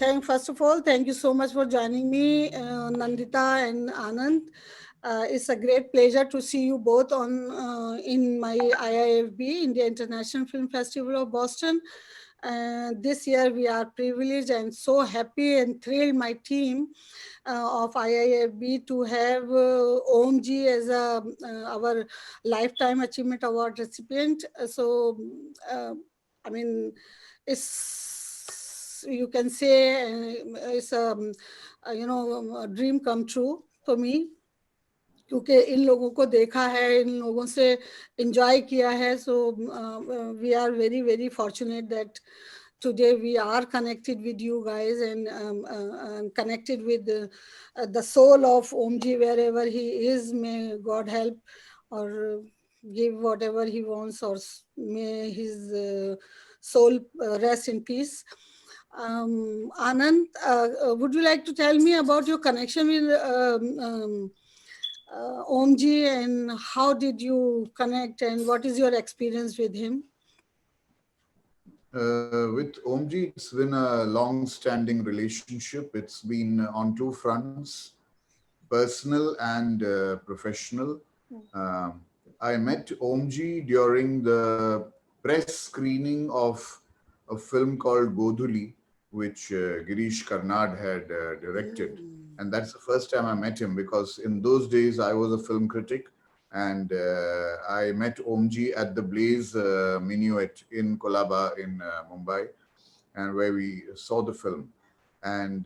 First of all, thank you so much for joining me, Nandita and Anand. It's a great pleasure to see you both on in my IIFB, India International Film Festival of Boston. This year we are privileged and so happy and thrilled, my team of IIFB, to have OMG as our Lifetime Achievement Award recipient. Uh, I mean, it's, you can say, it's a dream come true for me, क्योंकि इन लोगों को देखा है, इन लोगों से enjoy किया है. So we are very very fortunate that today we are connected with you guys, and connected with the soul of Omji wherever he is. May God help or give whatever he wants, or may his soul rest in peace. Anand, would you like to tell me about your connection with Omji, and how did you connect, and what is your experience with him? With Omji, it's been a long-standing relationship. It's been on two fronts, personal and professional. I met Omji during the press screening of a film called Godhuli, which Girish Karnad had directed. And that's the first time I met him, because in those days I was a film critic, and I met Omji at the Blaze Minuet in Kolaba in Mumbai, and where we saw the film. And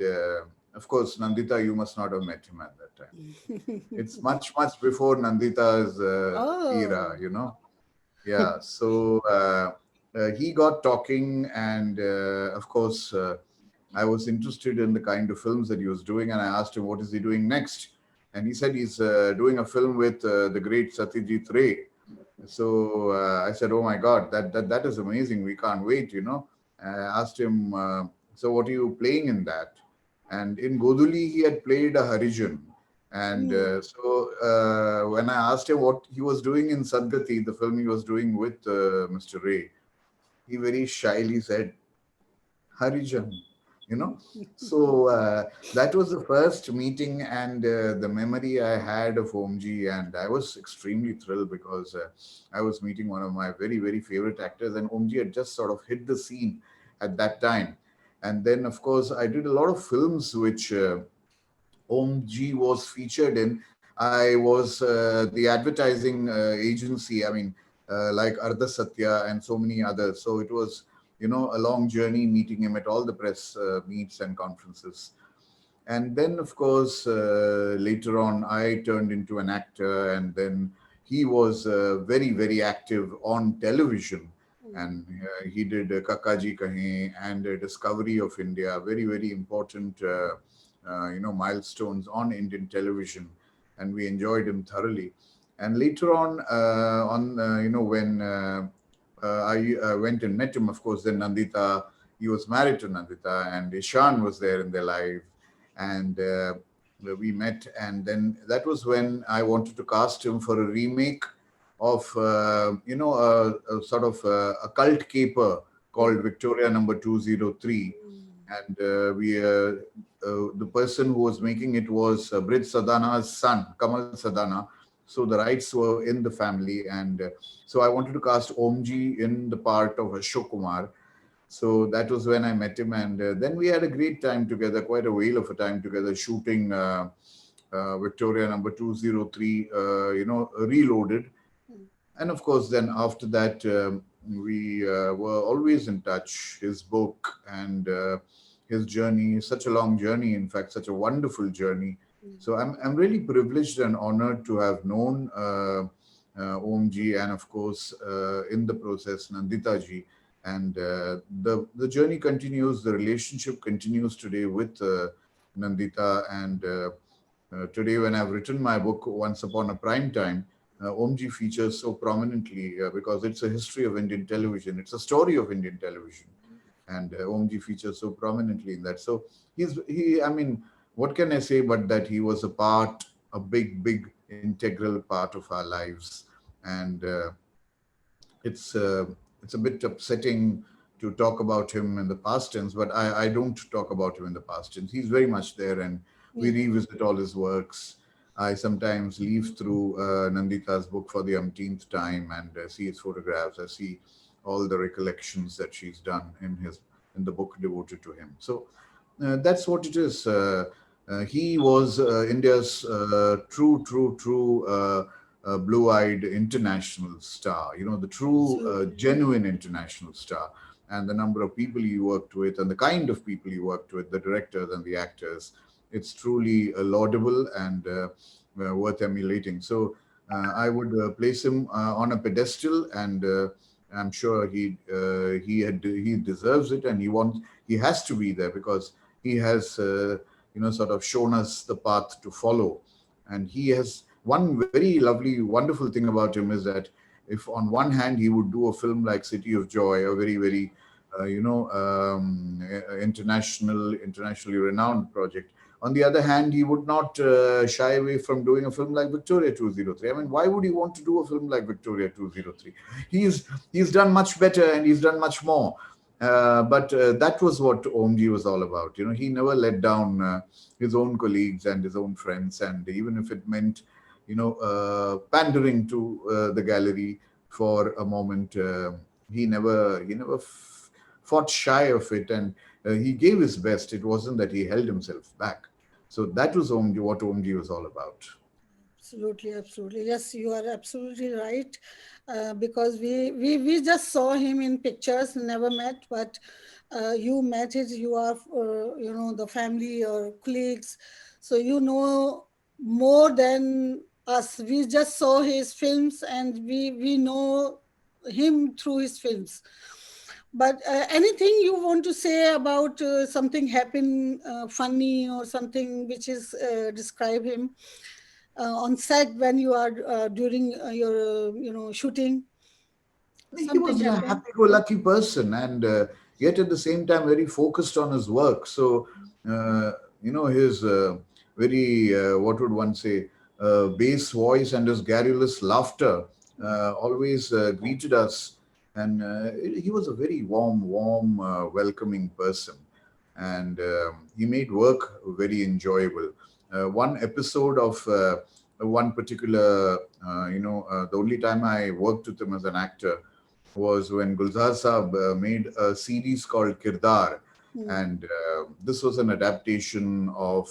of course, Nandita, you must not have met him at that time. It's much, much before Nandita's era, you know. Yeah, so he got talking, and of course, I was interested in the kind of films that he was doing, and I asked him, what is he doing next? And he said he's doing a film with the great Satyajit Ray. So I said, oh my God, that is amazing. We can't wait, you know. I asked him, so what are you playing in that? And in Godhuli, he had played a Harijan. And so when I asked him what he was doing in Sadgati, the film he was doing with Mr. Ray, he very shyly said, Harijan, you know. So that was the first meeting and the memory I had of Omji. And I was extremely thrilled, because I was meeting one of my very, very favorite actors, and Omji had just sort of hit the scene at that time. And then, of course, I did a lot of films which Omji was featured in. I was the advertising agency, I mean, like Ardha Satya and so many others. So it was, you know, a long journey meeting him at all the press meets and conferences. And then, of course, later on, I turned into an actor, and then he was very, very active on television. And he did Kakaji Kahe and Discovery of India, very, very important, milestones on Indian television. And we enjoyed him thoroughly. And later on, when I went and met him, of course, then Nandita, he was married to Nandita, and Ishan was there in their life. And we met, and then that was when I wanted to cast him for a remake of a sort of a cult caper called Victoria Number 203. And the person who was making it was Brij Sadana's son, Kamal Sadana. So the rights were in the family, and so I wanted to cast Omji in the part of Ashok Kumar. So that was when I met him, and then we had a great time together, quite a whale of a time together, shooting Victoria Number 203, Reloaded. And of course, then after that, we were always in touch. His book and his journey, such a long journey, in fact, such a wonderful journey. So I'm really privileged and honored to have known Omji, and of course, in the process, Nandita ji. And the journey continues, the relationship continues today with Nandita. And today, when I've written my book, Once Upon a Prime Time, Omji features so prominently because it's a history of Indian television. It's a story of Indian television. And Omji features so prominently in that. So what can I say but that he was a big, integral part of our lives. And it's a bit upsetting to talk about him in the past tense, but I don't talk about him in the past tense. He's very much there, and we Yeah. revisit all his works. I sometimes leaf through Nandita's book for the umpteenth time and see his photographs. I see all the recollections that she's done in the book devoted to him. So that's what it is. He was India's true blue-eyed international star. You know, the true, Absolutely. genuine international star. And the number of people he worked with, and the kind of people he worked with, the directors and the actors, it's truly laudable and worth emulating. So I would place him on a pedestal, and I'm sure he deserves it, and he has to be there because he has sort of shown us the path to follow. And he has one very lovely, wonderful thing about him is that if on one hand he would do a film like City of Joy, a very very internationally renowned project, on the other hand he would not shy away from doing a film like Victoria 203. I mean, why would he want to do a film like Victoria 203? He's done much better, and he's done much more. But that was what OMG was all about. You know, he never let down his own colleagues and his own friends, and even if it meant, pandering to the gallery for a moment, he never fought shy of it, and he gave his best. It wasn't that he held himself back. So that was OMG, what OMG was all about. Absolutely, absolutely. Yes, you are absolutely right. Because we just saw him in pictures, never met, but you met it. You are, the family or colleagues, so you know more than us. We just saw his films, and we know him through his films. But anything you want to say about something happen funny, or something which is describe him on set when you are during your shooting, He something was a happened. happy-go-lucky person, and yet at the same time very focused on his work. So, his very what would one say, bass voice and his garrulous laughter always greeted us, and he was a very warm, welcoming person, and he made work very enjoyable. One episode of one particular, the only time I worked with him as an actor was when Gulzar Saab made a series called Kirdar. Hmm. And this was an adaptation of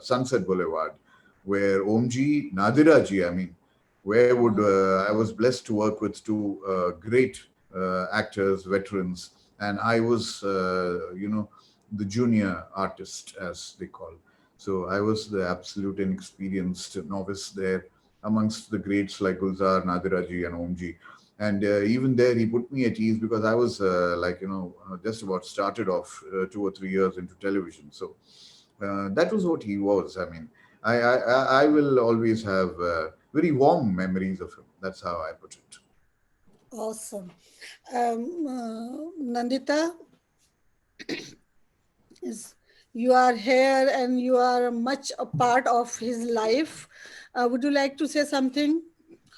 Sunset Boulevard, where Omji, Nadira ji, I mean, where would I was blessed to work with two great actors, veterans, and I was, the junior artist, as they call. So I was the absolute inexperienced novice there amongst the greats like Gulzar, Nadira ji, and Omji. And even there, he put me at ease because I was just about started off 2 or 3 years into television. So that was what he was. I mean, I will always have very warm memories of him. That's how I put it. Awesome. Nandita, is you are here and you are much a part of his life. Would you like to say something?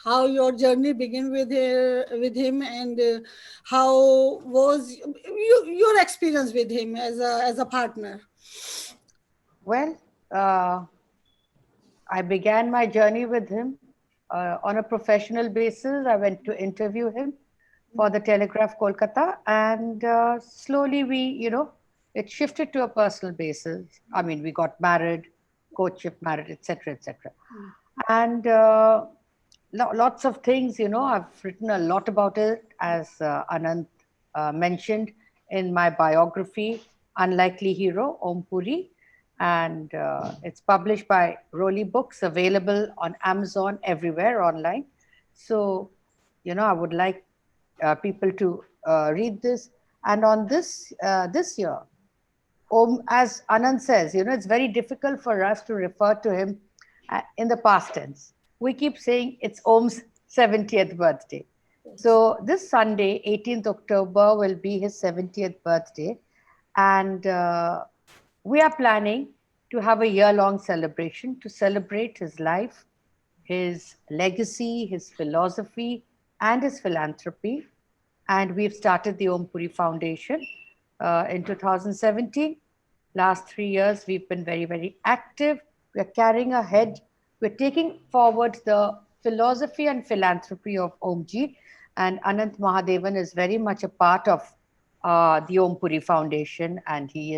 How your journey began with him, and how was your experience with him as a partner? Well, uh, I began my journey with him on a professional basis. I went to interview him for the Telegraph Kolkata, and slowly it shifted to a personal basis. I mean, we got married, courtship, married, etc., etc. And lots of things, I've written a lot about it, as Anand mentioned in my biography, Unlikely Hero, Om Puri. And it's published by Roli Books, available on Amazon, everywhere online. So, I would like people to read this. And on this year, as Anand says, it's very difficult for us to refer to him in the past tense. We keep saying it's Om's 70th birthday. So this Sunday, 18th October, will be his 70th birthday. And we are planning to have a year-long celebration to celebrate his life, his legacy, his philosophy, and his philanthropy. and we've started the Om Puri Foundation in 2017. Last 3 years, we've been very, very active. We're carrying ahead. We're taking forward the philosophy and philanthropy of Omji, and Anant Mahadevan is very much a part of the Om Puri Foundation, and he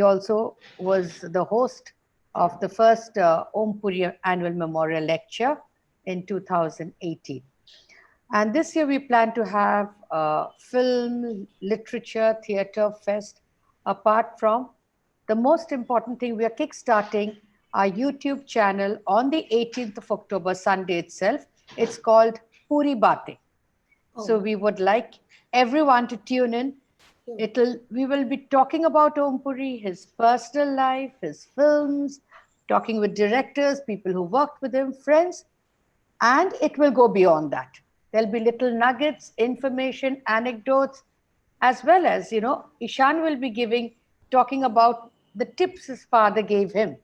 also was the host of the first Om Puri annual memorial lecture in 2018. And this year we plan to have a film, literature, theatre fest. Apart from the most important thing, we are kickstarting our YouTube channel on the 18th of October, Sunday itself. It's called Puri Bate. So Oh, we would like everyone to tune in. We will be talking about Om Puri, his personal life, his films, talking with directors, people who worked with him, friends, and it will go beyond that. There'll be little nuggets, information, anecdotes, as well as, Ishan will be talking about the tips his father gave him,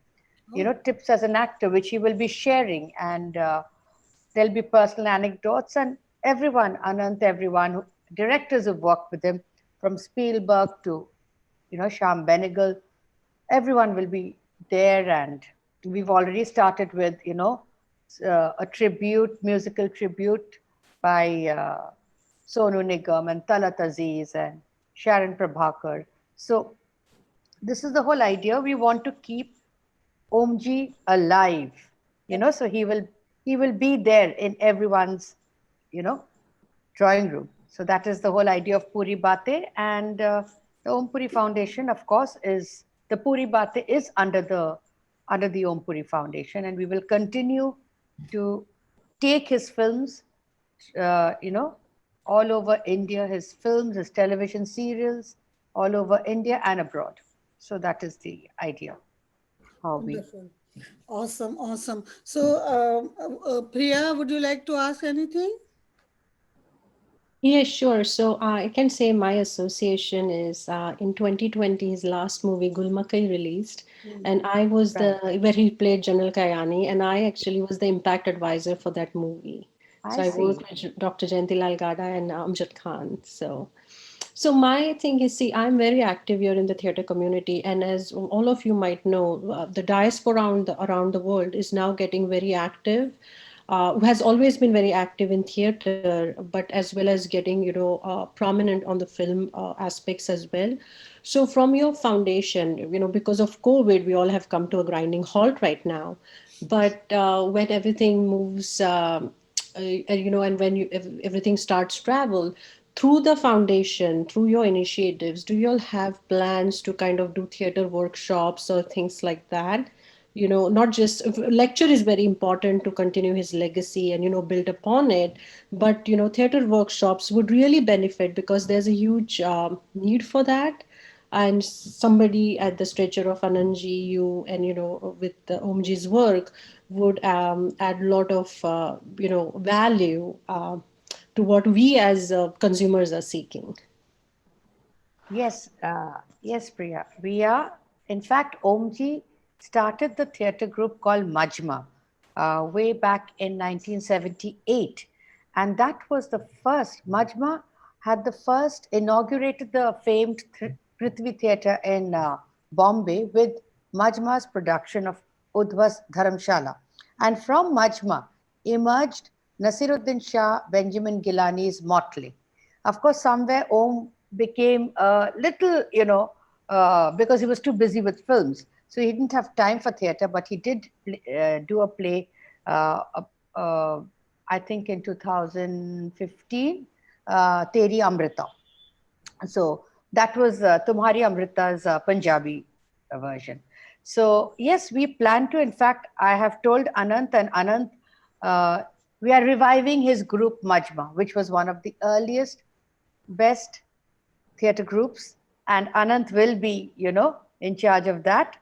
tips as an actor, which he will be sharing. And there'll be personal anecdotes, and everyone, Anant, everyone, directors who've worked with him, from Spielberg to, Sham Benegal, everyone will be there. And we've already started with, a musical tribute by Sonu Nigam and Talat Aziz and Sharon Prabhakar. So this is the whole idea. We want to keep Omji alive, so he will be there in everyone's, drawing room. So that is the whole idea of Puri Bate. And the Om Puri Foundation, of course, is the Puri Bate is under the Om Puri Foundation, and we will continue to take his films, all over India, his films, his television serials, all over India and abroad. So that is the idea. How we wonderful. Awesome, awesome. So, Priya, would you like to ask anything? Yeah, sure. So I can say my association is in 2020, his last movie, Gulmakai, released. And I was Right. where he played General Kayani, and I actually was the impact advisor for that movie. So I I worked see. with Dr. Jayantilal Gada and Amjad Khan. So my thing is, see, I'm very active here in the theater community, and as all of you might know, the diaspora around the world is now getting very active. Has always been very active in theater, but as well as getting prominent on the film aspects as well. So from your foundation, because of COVID, we all have come to a grinding halt right now. But when everything moves. And when if everything starts travel through the foundation, through your initiatives, do you all have plans to kind of do theater workshops or things like that? Not just lecture is very important to continue his legacy and build upon it, but theater workshops would really benefit because there's a huge need for that. And somebody at the stature of Ananji, you and with the Omji's work would add a lot of value to what we as consumers are seeking. Yes, Priya. We are, in fact, Omji started the theatre group called Majma way back in 1978. And that was the first, Majma had the first inaugurated the famed Prithvi Theatre in Bombay with Majma's production of Udhvas Dharamshala. And from Majma emerged Nasiruddin Shah Benjamin Gilani's Motley. Of course, somewhere Om became a little, because he was too busy with films. So he didn't have time for theatre, but he did do a play, I think in 2015, Teri Amrita. So that was Tumhari Amrita's Punjabi version. So yes, we plan to. In fact, I have told Anant, and Anant, uh, we are reviving his group Majma, which was one of the earliest, best theatre groups, and Anant will be, in charge of that.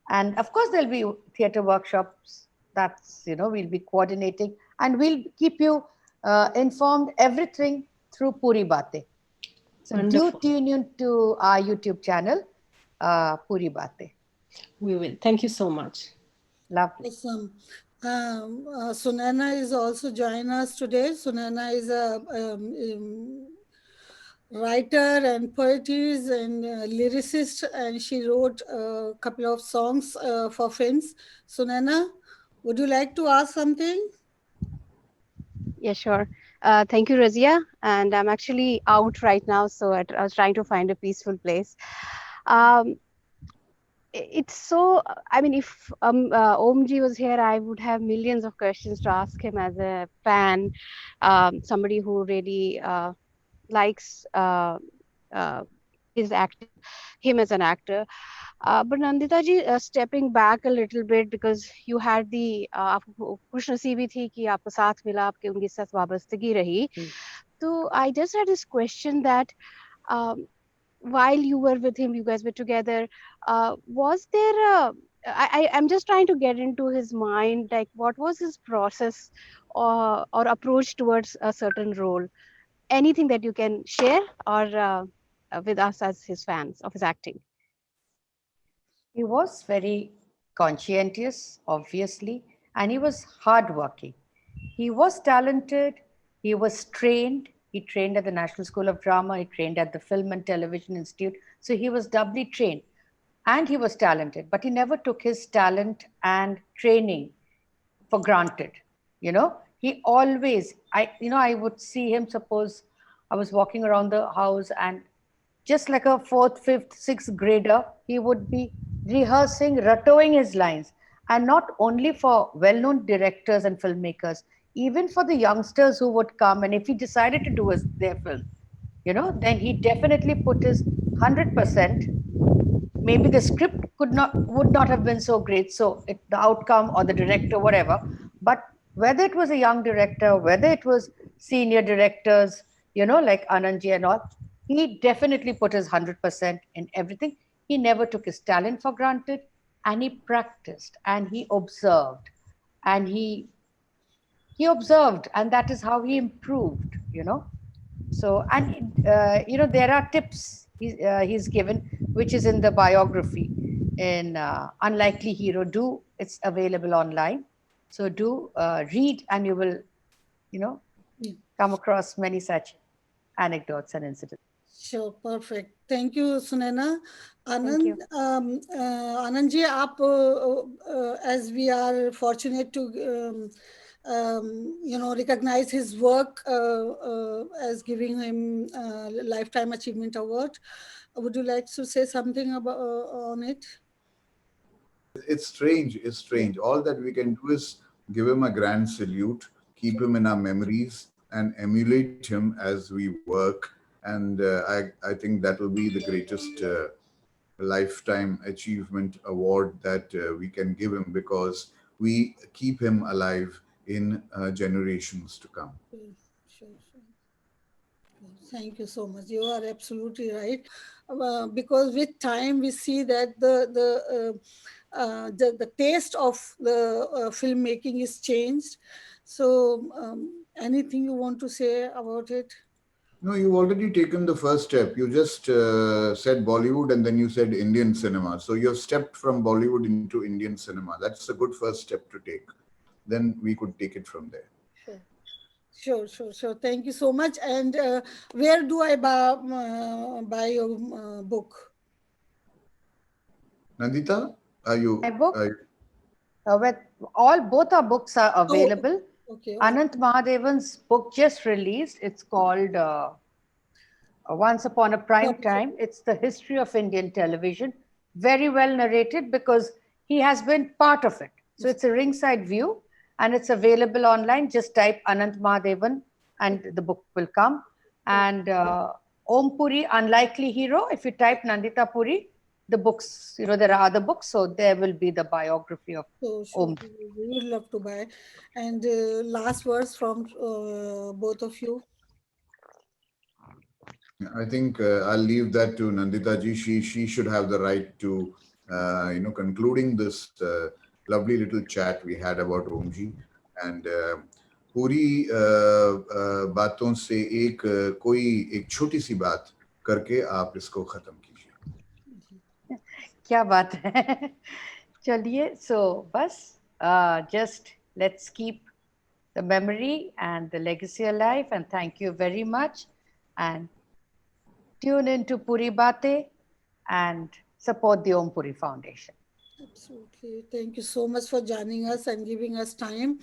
And of course, there'll be theatre workshops. That's, we'll be coordinating, and we'll keep you informed everything through Puri Bate. So do Wonderful. tune in to our YouTube channel, Puri Bate. We will. Thank you so much. Lovely. Awesome. Sunana is also joining us today. Sunana is a writer and poetess and lyricist, and she wrote a couple of songs for films. Sunena, would you like to ask something? Yeah, sure. Thank you, Razia. And I'm actually out right now, so I was trying to find a peaceful place. Um, it's so, I mean, if Omji was here, I would have millions of questions to ask him as a fan, somebody who really likes uh, his acting, him as an actor. But Nandita ji, stepping back a little bit, because you had the आपको खुशनसीबी थी कि आपको साथ मिला, आपकी उनके साथ वाबस्तगी रही. So I just had this question that um, while you were with him, you guys were together. Was there a I'm just trying to get into his mind, like what was his process or approach towards a certain role? Anything that you can share or with us as his fans of his acting? He was very conscientious, obviously, and he was hardworking. He was talented, he was trained. He trained at the National School of Drama, he trained at the Film and Television Institute. So he was doubly trained and he was talented, but he never took his talent and training for granted. You know, he always, I would see him, suppose I was walking around the house and just like a fourth, fifth, sixth grader, he would be rehearsing, rattoing his lines. And not only for well known directors and filmmakers, even for the youngsters who would come. And if he decided to do their film, then he definitely put his 100%. Maybe the script would not have been so great, so the outcome or the director, whatever. But whether it was a young director, whether it was senior directors, like Anandji and all, he definitely put his 100% in everything. He never took his talent for granted, and he practiced and he observed, and he observed, and that is how he improved. So, and there are tips he's given, which is in the biography in Unlikely Hero. It's available online. So do read, and you will, you know, Yeah. come across many such anecdotes and incidents. Sure, perfect. Thank you, Sunena. Thank Anand, you. Anand ji, as we are fortunate to recognize his work as giving him lifetime achievement award. Would you like to say something about on it? It's strange. It's strange. All that we can do is give him a grand salute, keep him in our memories, and emulate him as we work. And I think that will be the greatest lifetime achievement award that we can give him, because we keep him alive in generations to come. Sure, sure. Thank you so much. You are absolutely right. Because with time we see that the taste of the filmmaking is changed. So, anything you want to say about it? No, you've already taken the first step. You just said Bollywood and then you said Indian cinema. So you have stepped from Bollywood into Indian cinema. That's a good first step to take. Then we could take it from there. Sure, sure, sure, sure. Thank you so much. And where do I buy your book? Nandita, My book, are you with both our books are Oh, available. okay. Anant Mahadevan's book just released. It's called Once Upon a Prime Time. It's the history of Indian television, very well narrated because he has been part of it. So it's a ringside view and it's available online. Just type Anant Mahadevan and the book will come. And Om Puri, Unlikely Hero, if you type Nandita Puri, the books, there are other books. So there will be the biography of So sure, Om. we would love to buy. And last words from both of you. I think I'll leave that to Nandita ji. She should have the right to, concluding this lovely little chat we had about Omji. And पूरी बातों से कोई एक छोटी सी बात करके आप इसको खत्म कीजिए. क्या बात है चलिए so बस just let's keep the memory and the legacy alive, and thank you very much, and tune into Puri Bate and support the Om Puri Foundation. Absolutely. Thank you so much for joining us and giving us time.